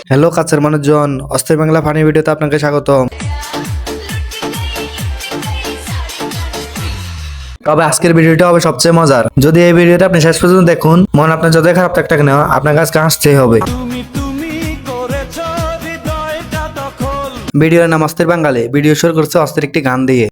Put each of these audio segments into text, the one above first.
Hello কাছের মানুষজন, অস্থির বাংলা ফানি ভিডিওতে আপনাকে স্বাগতম। তবে আজকের ভিডিওটা হবে সবচেয়ে মজার। যদি এই ভিডিওটা আপনি শেষ পর্যন্ত দেখুন, মন আপনার যতই খারাপ থাক না আপনার কাছে হাসতেই হবে। ভিডিওর নাম অস্থির বাঙালি। ভিডিও শুরু করছে অস্থির একটি গান দিয়ে।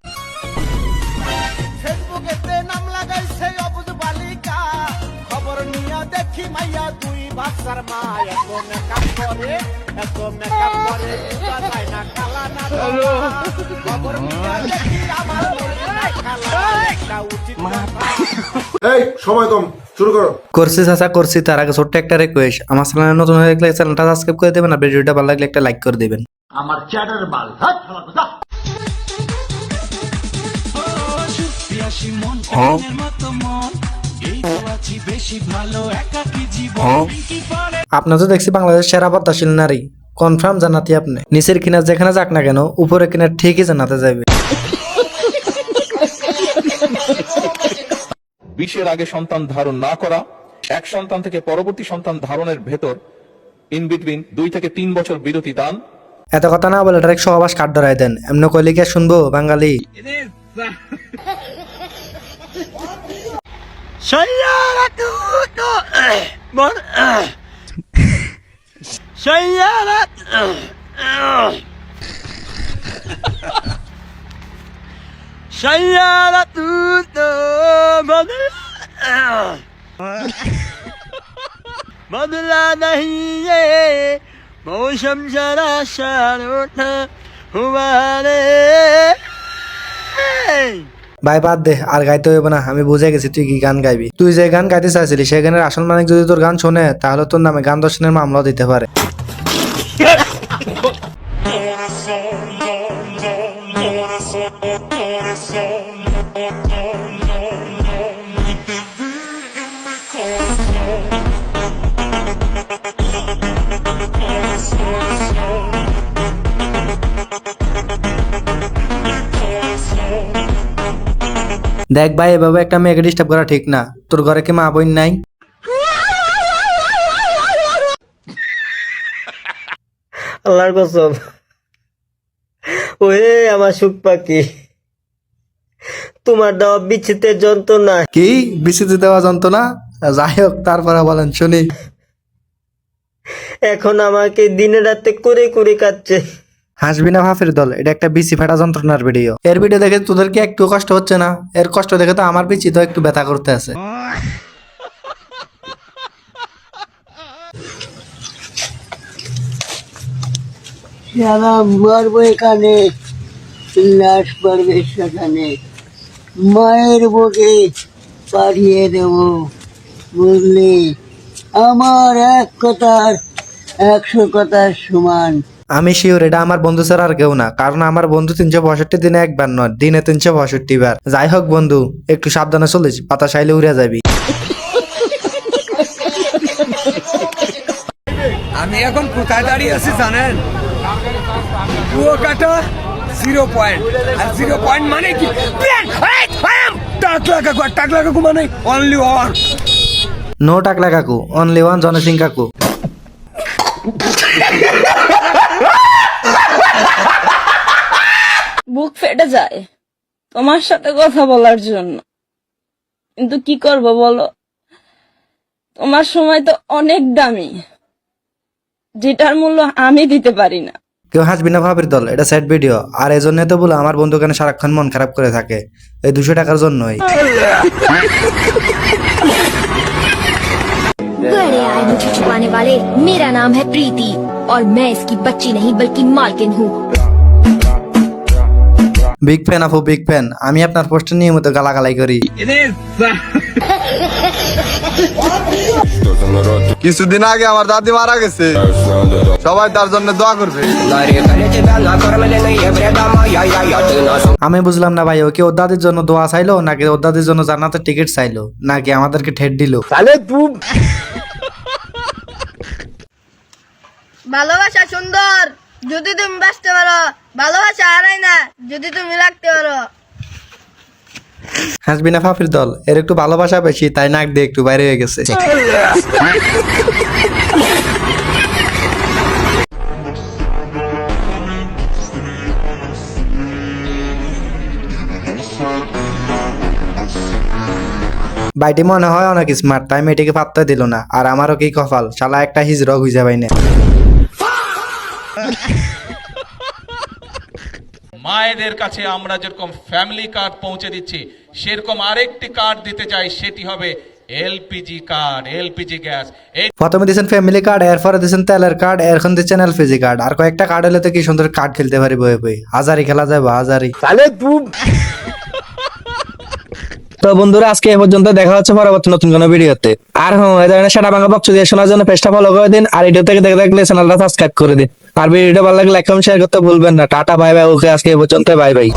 সময় কম, শুরু করো। করছি চাচা করছি, তার আগে ছোট্ট একটা রিকোয়েস্ট, আমার চ্যানেলে নতুন হয়ে গেলে চ্যানেলটা সাবস্ক্রাইব করে দেবেন আর ভিডিওটা ভালো লাগলে একটা লাইক করে দিবেন। আমার চ্যাটার বাল আপনার তো দেখছি বাংলাদেশ সেরা পদ্মাশীল নারী, কনফার্ম জানাতে আপনি নিচের কিনার যেখানে যাক না কেন উপরে কিনার ঠিকই জানাতে যাবে। বিশের আগে সন্তান ধারণ না করা, এক সন্তান থেকে পরবর্তী সন্তান ধারণের ভেতর ইন বিটুইন 2 থেকে 3 বছর বিরতি দান। এত কথা না বলে ডাইরেক্ট সহবাস কাট ধরাই দেন, এমনি কইলে কি শুনবো বাঙালি? बदला नहीं ये मौसम जरा शानों हुआ रे। ভাই বাদ দে, আর গাইতে হইব না, আমি বুঝে গেছি তুই কি গান গাইবি। তুই যে গান গাইতে চাইছিলি সেই গানের আসল মালিক যদি তোর গান শোনে তাহলে তোর নামে গান দর্শনের মামলা দিতে পারে। দেখ ভাই, এভাবে একটা মেয়েকে ডিস্টার্ব করা ঠিক না। তোর ঘরে কি মা বোন নাই? আল্লাহর কসম, ওরে আমার সুখ পাখি, তোমার দেওয়া বিচ্ছেদের যন্ত্রণা। কি বিচিতে দেওয়া যন্ত্রণা? যাই হোক, তারপরে বলেন শুনি। এখন আমাকে দিনে রাতে করে করে কাটছে। হাসবি না ভাফের দল, এটা একটা বিচি ফাটা যন্ত্রণার ভিডিও। এর ভিডিও দেখে তোদের কি একটু কষ্ট হচ্ছে না? এর কষ্ট দেখে তো আমার বিচি তো একটু ব্যথা করতে আছে। সারা মারবো এখানে, লাশ পড়বে সেখানে, মায়ের বুকে পাঠিয়ে দেব, বুঝলি? আমার এক কথার 100 কথার সমান। আমি শিওর এটা আমার বন্ধু ছাড়া আর কেউ না, কারণ আমার বন্ধু 365 দিনে একবার নয়, দিনে 365 বার। যাই হোক বন্ধু, একটু সাবধানে চলিস, বাতাস আইলে উড়ে যাবি। আমি এখন কোথায় দাঁড়িয়ে আছি জানেন? কুয়াকাটা 0 পয়েন্ট। আর 0 পয়েন্ট মানে কি? টাকলা কাকু, আর টাকলা কাকু মানে অনলি ওয়ান। নো টাকলা কাকু, অনলি ওয়ান জনি সিং কাকু। বুক ফেটে যায় তোমার সাথে কথা বলার জন্য, কিন্তু কি করব বলো? তোমার সময় তো অনেক দামি, যেটার মূল্য আমি দিতে পারি না। কেউ হাসবি না ভাবের দল, এটা স্যাড ভিডিও। আর এই জন্য তো বলে আমার বন্ধু কেন সারাক্ষণ মন খারাপ করে থাকে, এই 200 টাকার জন্যই। बड़े आए मुझे छुपाने वाले, मेरा नाम है प्रीति और मैं इसकी बच्ची नहीं बल्कि मालकिन हूँ। বিগ ফ্যান আপু, বিগ ফ্যান। আমি আপনার পোস্টে নিয়মিত গালাগালাই করি। কিছুদিন আগে আমার দাদি মারা গেছে, সবাই তার জন্য দোয়া করবে। আমি বুঝলাম না ভাই, ও কি ওর দাদির জন্য দোয়া চাইলো নাকি ওর দাদির জন্য জান্নাতের টিকিট চাইলো নাকি আমাদেরকে ঠেট দিল? ভালোবাসা সুন্দর যদি তুমি বাঁচতে পারো, ভালোবাসা হারাই না যদি তুমি রাখতে পারো। হাসবি না ফাফির দল, এর একটু ভালোবাসা বেশি, তাই নাক দিয়ে একটু বাইরে হয়ে গেছে। বাইটি মনে হয় অনেক স্মার্ট, তাই মেয়েটিকে পাত্তা দিল না। আর আমারও কি কপাল, শালা একটা হিজড়া খুঁজে পাই না। মায়েদের কাছে আমরা যেরকম ফ্যামিলি কার্ড পৌঁছে দিচ্ছি, সেরকম আরেকটি কার্ড দিতে চাই, সেটি হবে এলপিজি কার্ড, এলপিজি গ্যাস। এই প্রথমে দিচ্ছেন ফ্যামিলি কার্ড, এরপরে দিচ্ছেন তেলের কার্ড, এখন দিচ্ছেন এলপিজি কার্ড। আর কয়েকটা কার্ড হলে তো কি সুন্দর কার্ড খেলতে পারি বয়ে বই। হাজারি খেলা যাবে, হাজারি। তো বন্ধুরা, আজকে এ পর্যন্ত। দেখা হচ্ছে পরবর্তী নতুন কোনো ভিডিওতে। আর হ্যাঁ, এই ধরনের সাটা ভাঙা বক্স দিয়ে শোনার জন্য পেজটা ফলো করে দিন, আর ভিডিও থেকে দেখে থাকলে চ্যানেলটা সাবস্ক্রাইব করে দিন। আর ভিডিওটা ভালো লাগলে লাইক কমেন্ট শেয়ার করতে ভুলবেন না। Tata, bye bye. ওকে, আজকে এ পর্যন্ত, বাই বাই।